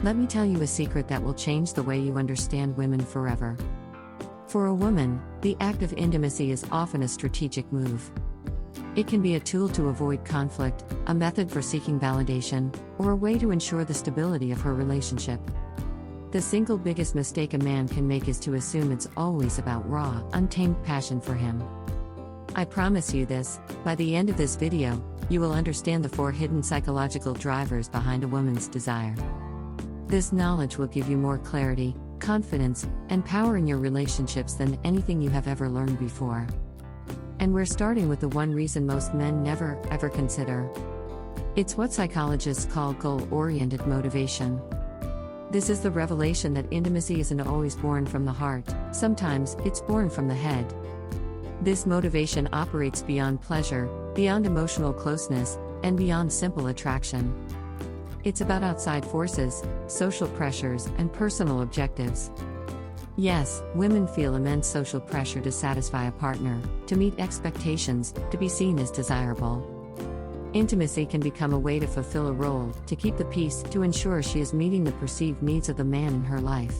Let me tell you a secret that will change the way you understand women forever. For a woman, the act of intimacy is often a strategic move. It can be a tool to avoid conflict, a method for seeking validation, or a way to ensure the stability of her relationship. The single biggest mistake a man can make is to assume it's always about raw, untamed passion for him. I promise you this, by the end of this video, you will understand the 4 hidden psychological drivers behind a woman's desire. This knowledge will give you more clarity, confidence, and power in your relationships than anything you have ever learned before. And we're starting with the one reason most men never, ever consider. It's what psychologists call goal-oriented motivation. This is the revelation that intimacy isn't always born from the heart, sometimes it's born from the head. This motivation operates beyond pleasure, beyond emotional closeness, and beyond simple attraction. It's about outside forces, social pressures, and personal objectives. Yes, women feel immense social pressure to satisfy a partner, to meet expectations, to be seen as desirable. Intimacy can become a way to fulfill a role, to keep the peace, to ensure she is meeting the perceived needs of the man in her life.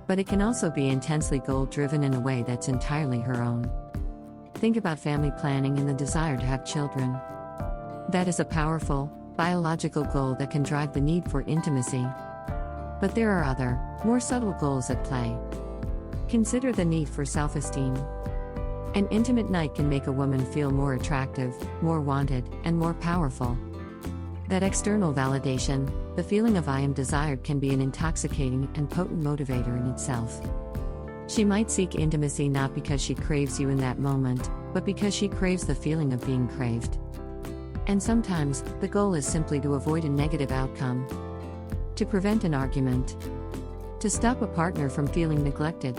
But it can also be intensely goal-driven in a way that's entirely her own. Think about family planning and the desire to have children. That is a powerful, biological goal that can drive the need for intimacy. But there are other, more subtle goals at play. Consider the need for self-esteem. An intimate night can make a woman feel more attractive, more wanted, and more powerful. That external validation, the feeling of I am desired, can be an intoxicating and potent motivator in itself. She might seek intimacy not because she craves you in that moment, but because she craves the feeling of being craved. And sometimes, the goal is simply to avoid a negative outcome. To prevent an argument. To stop a partner from feeling neglected.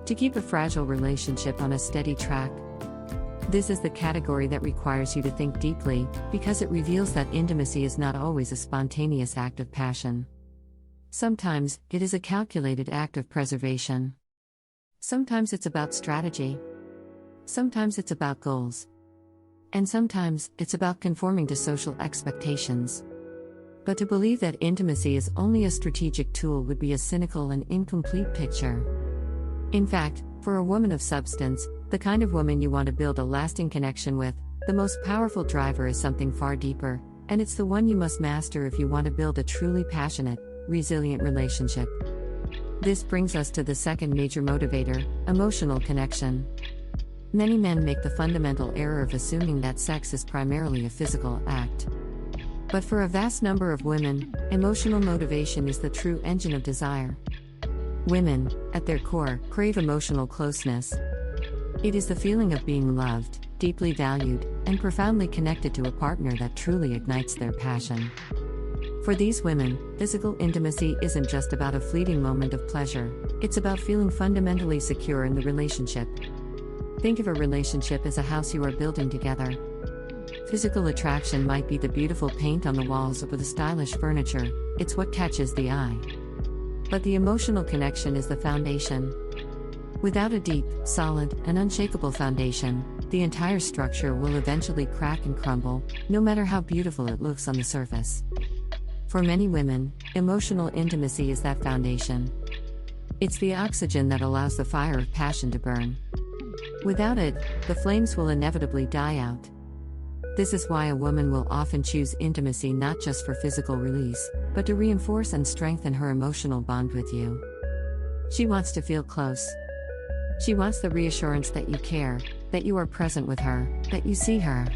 To keep a fragile relationship on a steady track. This is the category that requires you to think deeply, because it reveals that intimacy is not always a spontaneous act of passion. Sometimes, it is a calculated act of preservation. Sometimes it's about strategy. Sometimes it's about goals. And sometimes, it's about conforming to social expectations. But to believe that intimacy is only a strategic tool would be a cynical and incomplete picture. In fact, for a woman of substance, the kind of woman you want to build a lasting connection with, the most powerful driver is something far deeper, and it's the one you must master if you want to build a truly passionate, resilient relationship. This brings us to the second major motivator, emotional connection. Many men make the fundamental error of assuming that sex is primarily a physical act. But for a vast number of women, emotional motivation is the true engine of desire. Women, at their core, crave emotional closeness. It is the feeling of being loved, deeply valued, and profoundly connected to a partner that truly ignites their passion. For these women, physical intimacy isn't just about a fleeting moment of pleasure, it's about feeling fundamentally secure in the relationship. Think of a relationship as a house you are building together. Physical attraction might be the beautiful paint on the walls or the stylish furniture, it's what catches the eye. But the emotional connection is the foundation. Without a deep, solid, and unshakable foundation, the entire structure will eventually crack and crumble, no matter how beautiful it looks on the surface. For many women, emotional intimacy is that foundation. It's the oxygen that allows the fire of passion to burn. Without it, the flames will inevitably die out. This is why a woman will often choose intimacy not just for physical release, but to reinforce and strengthen her emotional bond with you. She wants to feel close. She wants the reassurance that you care, that you are present with her, that you see her.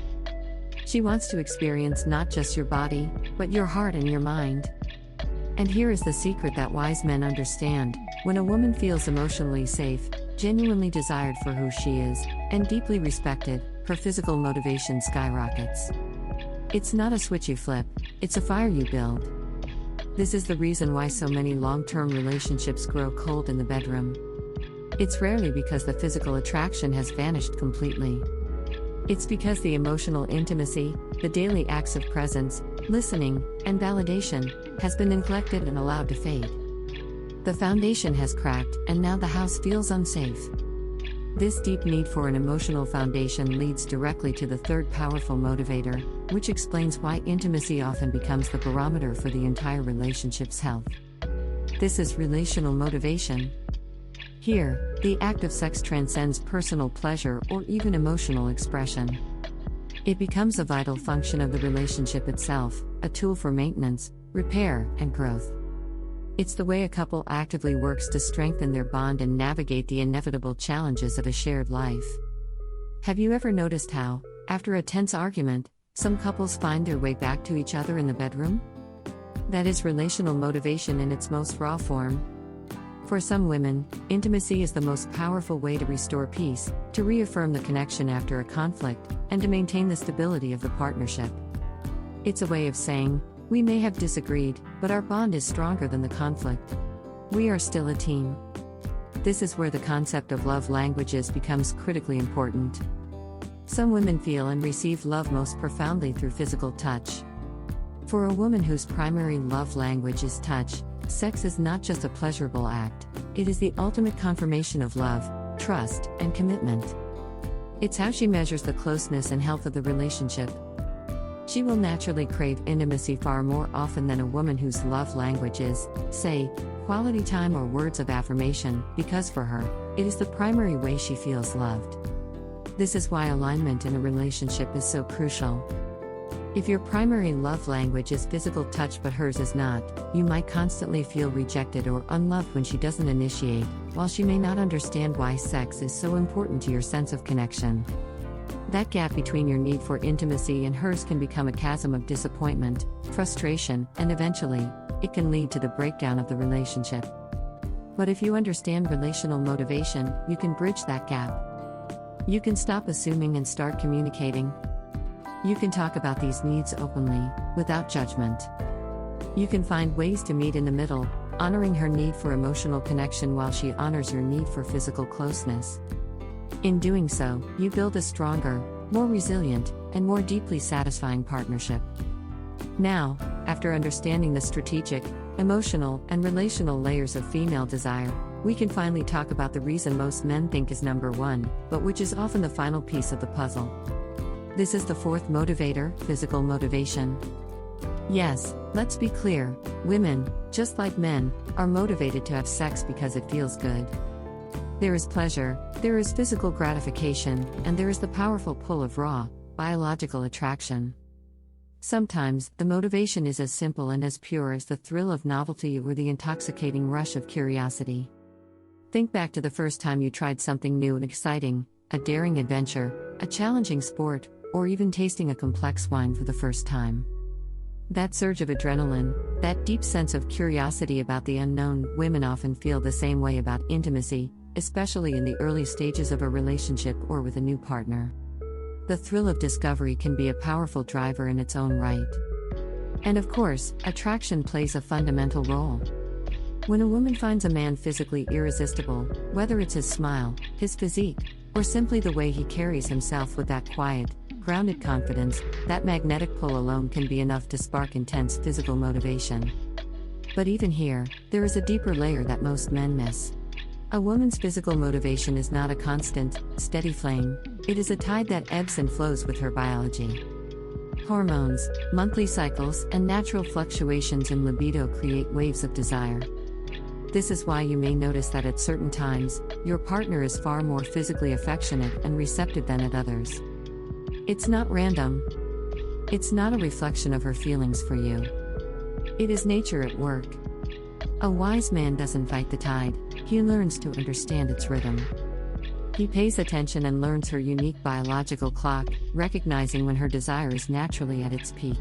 She wants to experience not just your body, but your heart and your mind. And here is the secret that wise men understand: when a woman feels emotionally safe, genuinely desired for who she is, and deeply respected, her physical motivation skyrockets. It's not a switch you flip, it's a fire you build. This is the reason why so many long-term relationships grow cold in the bedroom. It's rarely because the physical attraction has vanished completely. It's because the emotional intimacy, the daily acts of presence, listening, and validation, has been neglected and allowed to fade. The foundation has cracked, and now the house feels unsafe. This deep need for an emotional foundation leads directly to the third powerful motivator, which explains why intimacy often becomes the barometer for the entire relationship's health. This is relational motivation. Here, the act of sex transcends personal pleasure or even emotional expression. It becomes a vital function of the relationship itself, a tool for maintenance, repair, and growth. It's the way a couple actively works to strengthen their bond and navigate the inevitable challenges of a shared life. Have you ever noticed how, after a tense argument, some couples find their way back to each other in the bedroom? That is relational motivation in its most raw form. For some women, intimacy is the most powerful way to restore peace, to reaffirm the connection after a conflict, and to maintain the stability of the partnership. It's a way of saying, we may have disagreed, but our bond is stronger than the conflict. We are still a team. This is where the concept of love languages becomes critically important. Some women feel and receive love most profoundly through physical touch. For a woman whose primary love language is touch, sex is not just a pleasurable act, it is the ultimate confirmation of love, trust, and commitment. It's how she measures the closeness and health of the relationship. She will naturally crave intimacy far more often than a woman whose love language is, say, quality time or words of affirmation, because for her, it is the primary way she feels loved. This is why alignment in a relationship is so crucial. If your primary love language is physical touch but hers is not, you might constantly feel rejected or unloved when she doesn't initiate, while she may not understand why sex is so important to your sense of connection. That gap between your need for intimacy and hers can become a chasm of disappointment, frustration, and eventually, it can lead to the breakdown of the relationship. But if you understand relational motivation, you can bridge that gap. You can stop assuming and start communicating. You can talk about these needs openly, without judgment. You can find ways to meet in the middle, honoring her need for emotional connection while she honors your need for physical closeness. In doing so, you build a stronger, more resilient, and more deeply satisfying partnership. Now, after understanding the strategic, emotional, and relational layers of female desire, we can finally talk about the reason most men think is number one, but which is often the final piece of the puzzle. This is the fourth motivator, physical motivation. Yes, let's be clear, women, just like men, are motivated to have sex because it feels good. There is pleasure, there is physical gratification, and there is the powerful pull of raw, biological attraction. Sometimes, the motivation is as simple and as pure as the thrill of novelty or the intoxicating rush of curiosity. Think back to the first time you tried something new and exciting, a daring adventure, a challenging sport, or even tasting a complex wine for the first time. That surge of adrenaline, that deep sense of curiosity about the unknown, women often feel the same way about intimacy, especially in the early stages of a relationship or with a new partner. The thrill of discovery can be a powerful driver in its own right. And of course, attraction plays a fundamental role. When a woman finds a man physically irresistible, whether it's his smile, his physique, or simply the way he carries himself with that quiet, grounded confidence, that magnetic pull alone can be enough to spark intense physical motivation. But even here, there is a deeper layer that most men miss. A woman's physical motivation is not a constant, steady flame, it is a tide that ebbs and flows with her biology. Hormones, monthly cycles, and natural fluctuations in libido create waves of desire. This is why you may notice that at certain times, your partner is far more physically affectionate and receptive than at others. It's not random. It's not a reflection of her feelings for you. It is nature at work. A wise man doesn't fight the tide, he learns to understand its rhythm. He pays attention and learns her unique biological clock, recognizing when her desire is naturally at its peak.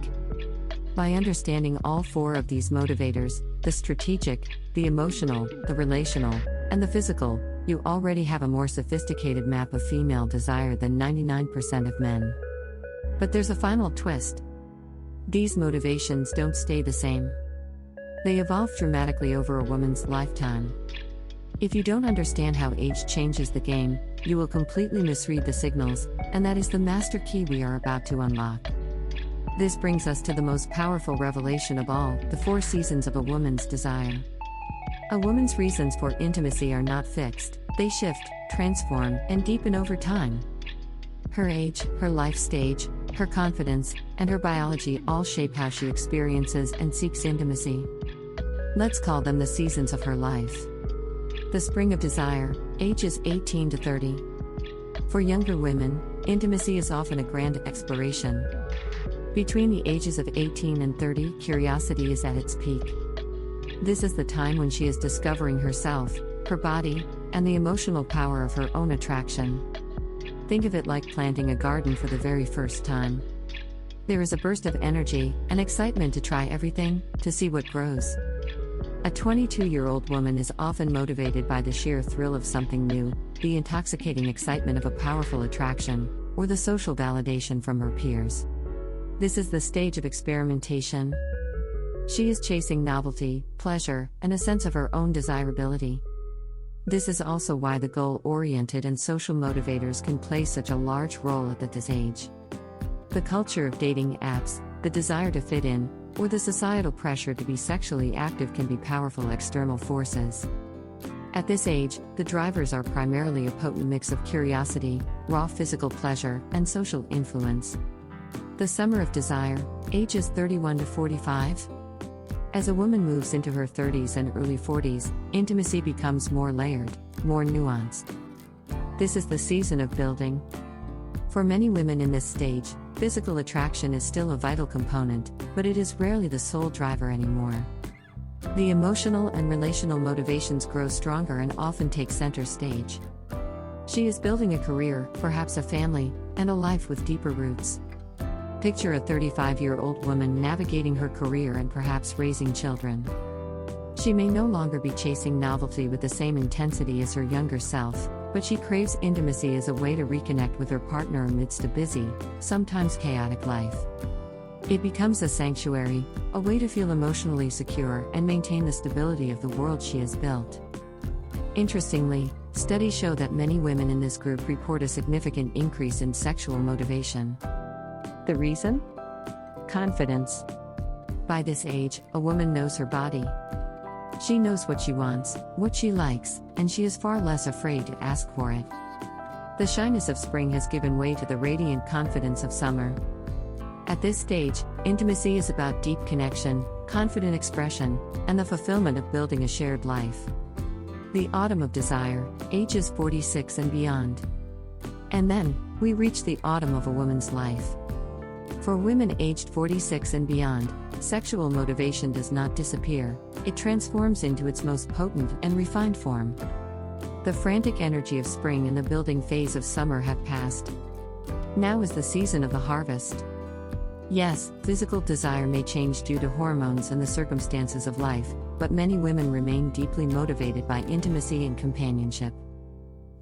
By understanding all four of these motivators, the strategic, the emotional, the relational, and the physical, you already have a more sophisticated map of female desire than 99% of men. But there's a final twist. These motivations don't stay the same. They evolve dramatically over a woman's lifetime. If you don't understand how age changes the game, you will completely misread the signals, and that is the master key we are about to unlock. This brings us to the most powerful revelation of all, the 4 seasons of a woman's desire. A woman's reasons for intimacy are not fixed, they shift, transform, and deepen over time. Her age, her life stage, her confidence, and her biology all shape how she experiences and seeks intimacy. Let's call them the seasons of her life. The spring of desire, ages 18 to 30. For younger women, intimacy is often a grand exploration. Between the ages of 18 and 30, curiosity is at its peak. This is the time when she is discovering herself, her body, and the emotional power of her own attraction. Think of it like planting a garden for the very first time. There is a burst of energy and excitement to try everything, to see what grows. A 22-year-old woman is often motivated by the sheer thrill of something new, the intoxicating excitement of a powerful attraction, or the social validation from her peers. This is the stage of experimentation. She is chasing novelty, pleasure, and a sense of her own desirability. This is also why the goal-oriented and social motivators can play such a large role at this age. The culture of dating apps, the desire to fit in, or the societal pressure to be sexually active can be powerful external forces. At this age, the drivers are primarily a potent mix of curiosity, raw physical pleasure, and social influence. The summer of desire, ages 31 to 45. As a woman moves into her 30s and early 40s, intimacy becomes more layered, more nuanced. This is the season of building. For many women in this stage, physical attraction is still a vital component, but it is rarely the sole driver anymore. The emotional and relational motivations grow stronger and often take center stage. She is building a career, perhaps a family, and a life with deeper roots. Picture a 35-year-old woman navigating her career and perhaps raising children. She may no longer be chasing novelty with the same intensity as her younger self, but she craves intimacy as a way to reconnect with her partner amidst a busy, sometimes chaotic life. It becomes a sanctuary, a way to feel emotionally secure and maintain the stability of the world she has built. Interestingly, studies show that many women in this group report a significant increase in sexual motivation. The reason? Confidence. By this age, a woman knows her body. She knows what she wants, what she likes, and she is far less afraid to ask for it. The shyness of spring has given way to the radiant confidence of summer. At this stage, intimacy is about deep connection, confident expression, and the fulfillment of building a shared life. The autumn of desire, ages 46 and beyond. And then, we reach the autumn of a woman's life. For women aged 46 and beyond, sexual motivation does not disappear, it transforms into its most potent and refined form. The frantic energy of spring and the building phase of summer have passed. Now is the season of the harvest. Yes, physical desire may change due to hormones and the circumstances of life, but many women remain deeply motivated by intimacy and companionship.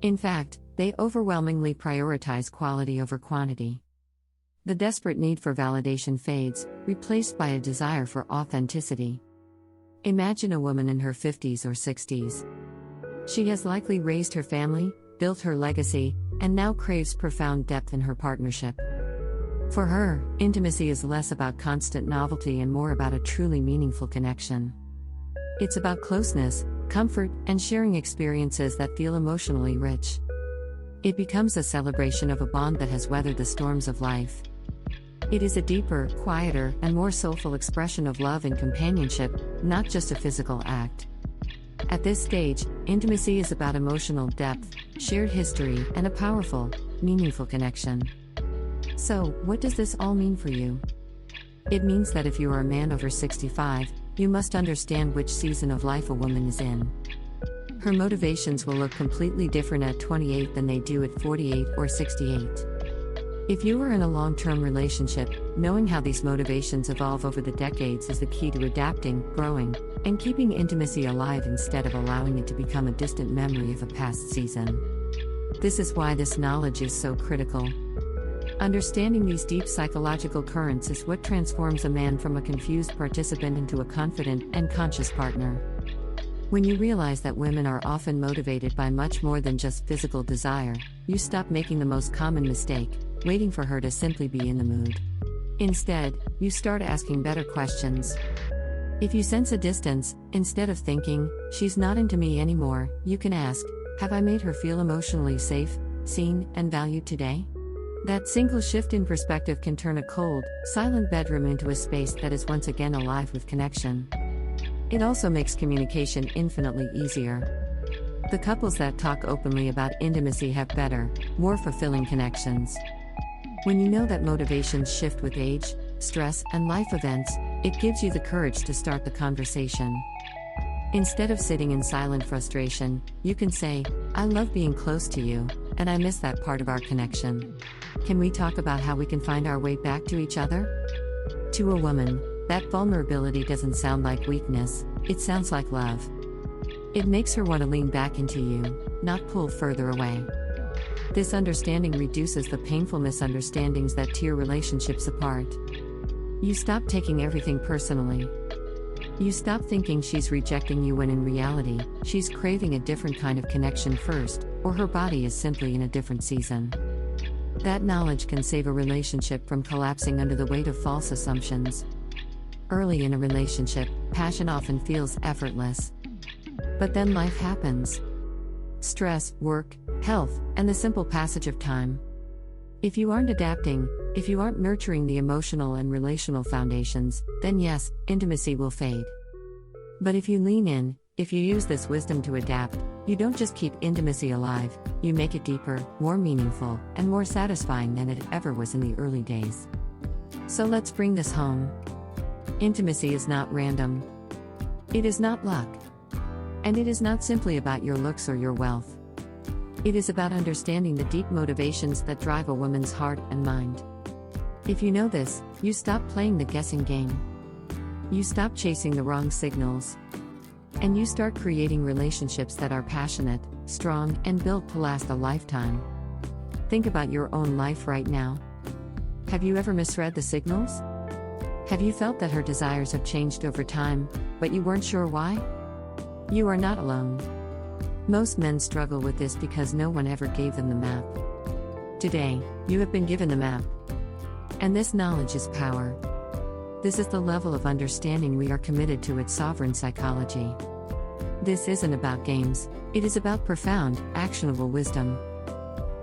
In fact, they overwhelmingly prioritize quality over quantity. The desperate need for validation fades, replaced by a desire for authenticity. Imagine a woman in her 50s or 60s. She has likely raised her family, built her legacy, and now craves profound depth in her partnership. For her, intimacy is less about constant novelty and more about a truly meaningful connection. It's about closeness, comfort, and sharing experiences that feel emotionally rich. It becomes a celebration of a bond that has weathered the storms of life. It is a deeper, quieter, and more soulful expression of love and companionship, not just a physical act. At this stage, intimacy is about emotional depth, shared history, and a powerful, meaningful connection. So, what does this all mean for you? It means that if you are a man over 65, you must understand which season of life a woman is in. Her motivations will look completely different at 28 than they do at 48 or 68. If you are in a long-term relationship, knowing how these motivations evolve over the decades is the key to adapting, growing, and keeping intimacy alive instead of allowing it to become a distant memory of a past season. This is why this knowledge is so critical. Understanding these deep psychological currents is what transforms a man from a confused participant into a confident and conscious partner. When you realize that women are often motivated by much more than just physical desire, you stop making the most common mistake, waiting for her to simply be in the mood. Instead, you start asking better questions. If you sense a distance, instead of thinking, "She's not into me anymore," you can ask, "Have I made her feel emotionally safe, seen, and valued today?" That single shift in perspective can turn a cold, silent bedroom into a space that is once again alive with connection. It also makes communication infinitely easier. The couples that talk openly about intimacy have better, more fulfilling connections. When you know that motivations shift with age, stress, and life events, it gives you the courage to start the conversation. Instead of sitting in silent frustration, you can say, "I love being close to you, and I miss that part of our connection. Can we talk about how we can find our way back to each other?" To a woman, that vulnerability doesn't sound like weakness, it sounds like love. It makes her want to lean back into you, not pull further away. This understanding reduces the painful misunderstandings that tear relationships apart. You stop taking everything personally. You stop thinking she's rejecting you when in reality, she's craving a different kind of connection first, or her body is simply in a different season. That knowledge can save a relationship from collapsing under the weight of false assumptions. Early in a relationship, passion often feels effortless. But then life happens. Stress, work, health, and the simple passage of time. If you aren't adapting, if you aren't nurturing the emotional and relational foundations, then yes, intimacy will fade. But if you lean in, if you use this wisdom to adapt, you don't just keep intimacy alive, you make it deeper, more meaningful, and more satisfying than it ever was in the early days. So let's bring this home. Intimacy is not random. It is not luck. And it is not simply about your looks or your wealth. It is about understanding the deep motivations that drive a woman's heart and mind. If you know this, you stop playing the guessing game. You stop chasing the wrong signals. And you start creating relationships that are passionate, strong, and built to last a lifetime. Think about your own life right now. Have you ever misread the signals? Have you felt that her desires have changed over time, but you weren't sure why? You are not alone. Most men struggle with this because no one ever gave them the map. Today, you have been given the map. And this knowledge is power. This is the level of understanding we are committed to its sovereign psychology. This isn't about games, it is about profound, actionable wisdom.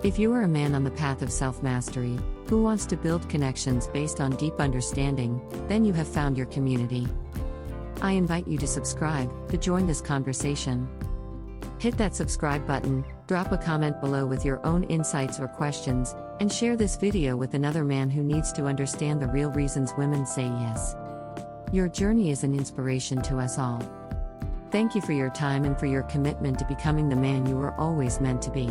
If you are a man on the path of self-mastery, who wants to build connections based on deep understanding, then you have found your community. I invite you to subscribe, to join this conversation. Hit that subscribe button, drop a comment below with your own insights or questions, and share this video with another man who needs to understand the real reasons women say yes. Your journey is an inspiration to us all. Thank you for your time and for your commitment to becoming the man you were always meant to be.